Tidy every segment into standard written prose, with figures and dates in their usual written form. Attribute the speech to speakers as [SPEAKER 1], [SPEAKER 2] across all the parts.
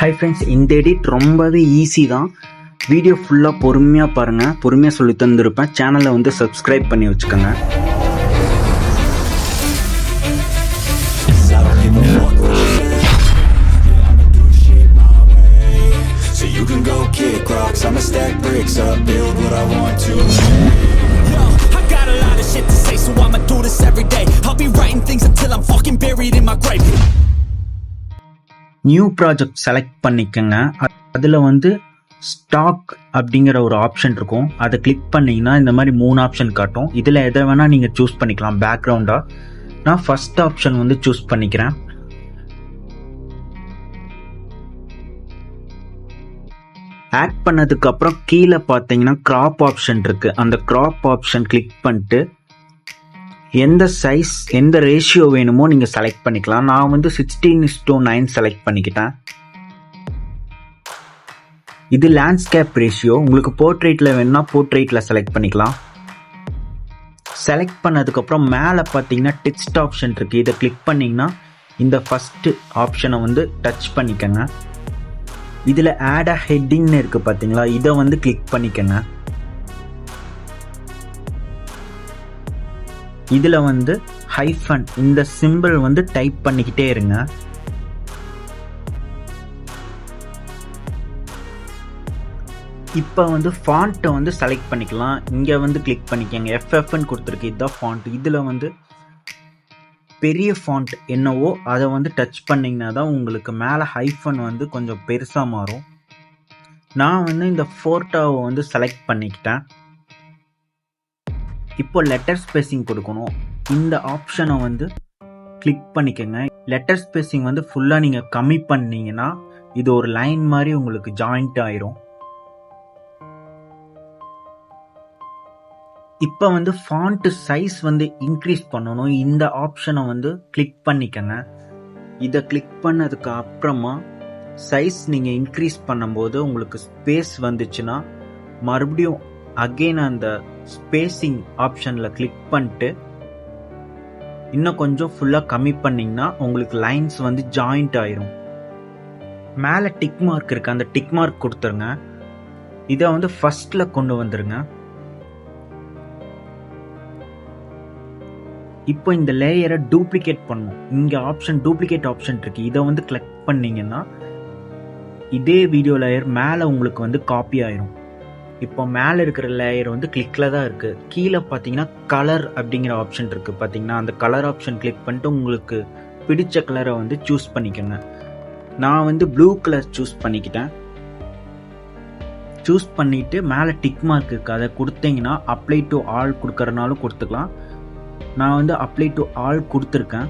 [SPEAKER 1] Hi friends, இந்த edit ரொம்பவே easy தான். வீடியோ ஃபுல்லாக பொறுமையாக பாருங்கள். பொறுமையாக சொல்லி தந்துருப்பேன். சேனலை வந்து சப்ஸ்கிரைப் பண்ணி வச்சுக்கோங்க. I'ma stack bricks up, build what I want to. Yo, I got a lot of shit to say, so I'ma do this every day. I'll be writing things until I'm fucking buried in my grave. New project select பண்ணிக்கங்க. அதில் வந்து stock அப்படிங்கிற ஒரு option இருக்கும். அதை click பண்ணிங்கன்னா இந்த மாதிரி 3 ஆப்ஷன் காட்டும். இதில் எதை வேணால் நீங்கள் சூஸ் பண்ணிக்கலாம் பேக்ரவுண்டாக. நான் ஃபஸ்ட் ஆப்ஷன் வந்து சூஸ் பண்ணிக்கிறேன். ஆட் பண்ணதுக்கப்புறம் கீழே பார்த்தீங்கன்னா கிராப் ஆப்ஷன் இருக்குது. அந்த கிராப் ஆப்ஷன் கிளிக் பண்ணிட்டு எந்த சைஸ் எந்த ரேஷியோ வேணுமோ நீங்கள் செலக்ட் பண்ணிக்கலாம். நான் வந்து 16:9 செலக்ட் பண்ணிக்கிட்டேன். இது லேண்ட்ஸ்கேப் ரேஷியோ. உங்களுக்கு போர்ட்ரேட்டில் வேணும்னா போர்ட்ரேட்டில் செலக்ட் பண்ணிக்கலாம். செலக்ட் பண்ணதுக்கப்புறம் மேலே பார்த்தீங்கன்னா டெக்ஸ்ட் ஆப்ஷன் இருக்குது. இதை கிளிக் பண்ணிங்கன்னா இந்த ஃபஸ்ட்டு ஆப்ஷனை வந்து டச் பண்ணிக்கங்க. இதில் ஆட் அ ஹெட்டிங்னு இருக்குது பார்த்தீங்களா, இதை வந்து கிளிக் பண்ணிக்கங்க. இதில் வந்து ஹைஃபன் இந்த சிம்பிள் வந்து டைப் பண்ணிக்கிட்டே இருங்க. இப்போ வந்து ஃபாண்ட்டை வந்து செலக்ட் பண்ணிக்கலாம். இங்கே வந்து கிளிக் பண்ணிக்கங்க. FFன்னு கொடுத்துருக்கு, இதுதான் ஃபாண்ட். இதில் வந்து பெரிய ஃபாண்ட் என்னவோ அதை வந்து டச் பண்ணிங்கன்னா தான் உங்களுக்கு மேலே ஹைஃபன் வந்து கொஞ்சம் பெருசாக மாறும். நான் வந்து இந்த ஃபோட்டோவை வந்து செலக்ட் பண்ணிக்கிட்டேன். இப்போ லெட்டர் ஸ்பேசிங் கொடுக்கணும். இந்த ஆப்ஷனை வந்து கிளிக் பண்ணிக்கோங்க. லெட்டர் ஸ்பேசிங் வந்து ஃபுல்லாக நீங்கள் கம்மி பண்ணீங்கன்னா இது ஒரு லைன் மாதிரி உங்களுக்கு ஜாயிண்ட் ஆயிரும். இப்போ வந்து ஃபாண்ட் சைஸ் வந்து இன்க்ரீஸ் பண்ணணும். இந்த ஆப்ஷனை வந்து கிளிக் பண்ணிக்கங்க. இதை கிளிக் பண்ணதுக்கு அப்புறமா சைஸ் நீங்கள் இன்க்ரீஸ் பண்ணும்போது உங்களுக்கு ஸ்பேஸ் வந்துச்சுன்னா மறுபடியும் அகெயின் அந்த ஸ்பேசிங் ஆப்ஷனில் கிளிக் பண்ணிட்டு இன்னும் கொஞ்சம் ஃபுல்லாக கம்மி பண்ணிங்கன்னா உங்களுக்கு லைன்ஸ் வந்து ஜாயிண்ட் ஆயிரும். மேலே டிக் மார்க் இருக்குது, அந்த டிக் மார்க் கொடுத்துருங்க. இதை வந்து ஃபஸ்ட்டில் கொண்டு வந்துருங்க. இப்போ இந்த லேயரை டூப்ளிகேட் பண்ணணும். இங்கே ஆப்ஷன் டூப்ளிகேட் ஆப்ஷன் இருக்குது. இதை வந்து கிளிக் பண்ணிங்கன்னா இதே வீடியோ லேயர் மேலே உங்களுக்கு வந்து காப்பி ஆயிரும். இப்போ மேலே இருக்கிற லேயர் வந்து கிளிக்கில் தான் இருக்குது. கீழே பார்த்தீங்கன்னா கலர் அப்படிங்கிற ஆப்ஷன் இருக்குது பார்த்தீங்கன்னா, அந்த கலர் ஆப்ஷன் கிளிக் பண்ணிட்டு உங்களுக்கு பிடிச்ச கலரை வந்து சூஸ் பண்ணிக்கோங்க. நான் வந்து ப்ளூ கலர் சூஸ் பண்ணிக்கிட்டேன். சூஸ் பண்ணிவிட்டு மேலே டிக் மார்க் இருக்குது, அதை கொடுத்தீங்கன்னா அப்ளை டு ஆல் கொடுக்கறனாலும் கொடுத்துக்கலாம். நான் வந்து அப்ளை டு ஆல் கொடுத்துருக்கேன்.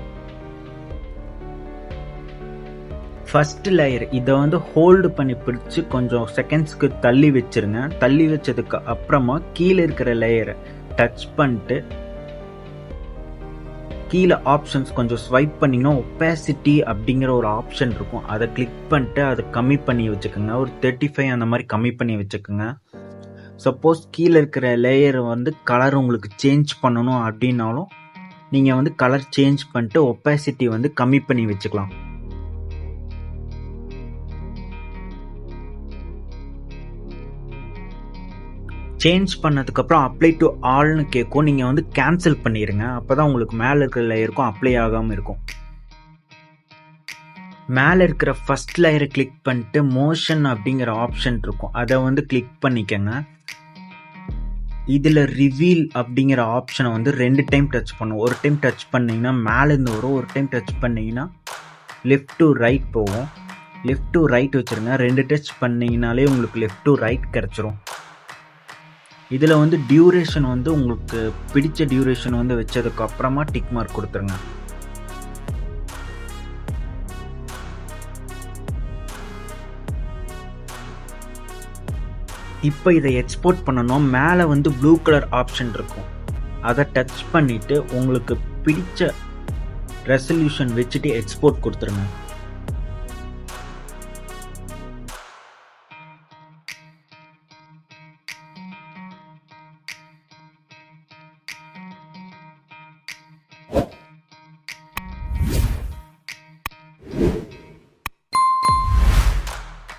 [SPEAKER 1] ஃபஸ்ட் லேயர் இதை வந்து ஹோல்டு பண்ணி பிடிச்சி கொஞ்சம் செகண்ட்ஸ்க்கு தள்ளி வச்சிருங்க. தள்ளி வச்சதுக்கு அப்புறமா கீழே இருக்கிற லேயரை டச் பண்ணிட்டு கீழே ஆப்ஷன்ஸ் கொஞ்சம் ஸ்வைப் பண்ணிங்கன்னா ஒப்பாசிட்டி அப்படிங்கிற ஒரு ஆப்ஷன் இருக்கும். அதை கிளிக் பண்ணிட்டு அதை கம்மி பண்ணி வச்சுக்கோங்க. ஒரு 35 அந்த மாதிரி கம்மி பண்ணி வச்சுக்கோங்க. சப்போஸ் கீழே இருக்கிற லேயர் வந்து கலர் உங்களுக்கு சேஞ்ச் பண்ணணும் அப்படின்னாலும் நீங்கள் வந்து கலர் சேஞ்ச் பண்ணிட்டு ஒப்பாசிட்டி வந்து கம்மி பண்ணி வச்சுக்கலாம். சேஞ்ச் பண்ணதுக்கப்புறம் அப்ளை டு ஆல்னு கேட்கும். நீங்கள் வந்து கேன்சல் பண்ணிடுங்க. அப்போ தான் உங்களுக்கு மேலே இருக்கிற லேயருக்கும் அப்ளை ஆகாமல் இருக்கும். மேலே இருக்கிற ஃபஸ்ட் லேயரை கிளிக் பண்ணிட்டு மோஷன் அப்படிங்கிற ஆப்ஷன் இருக்கும், அதை வந்து கிளிக் பண்ணிக்கங்க. இதில் ரிவீல் அப்படிங்கிற ஆப்ஷனை வந்து 2 டைம் டச் பண்ணும். ஒரு டைம் டச் பண்ணிங்கன்னா மேலேருந்து வரும், ஒரு டைம் டச் பண்ணிங்கன்னா லெஃப்ட் டு ரைட் போகும். லெஃப்ட் டு ரைட் வச்சுருங்க. 2 டச் பண்ணிங்கனாலே உங்களுக்கு லெஃப்ட் டு ரைட் கிடச்சிரும். இதில் வந்து டியூரேஷன் வந்து உங்களுக்கு பிடிச்ச டியூரேஷன் வந்து வச்சதுக்கு அப்புறமா டிக் மார்க் கொடுத்துருங்க. இப்போ இதை எக்ஸ்போர்ட் பண்ணணும். மேலே வந்து ப்ளூ கலர் ஆப்ஷன் இருக்கும், அதை டச் பண்ணிவிட்டு உங்களுக்கு பிடிச்ச ரெசல்யூஷன் வச்சுட்டு எக்ஸ்போர்ட் கொடுத்துருங்க.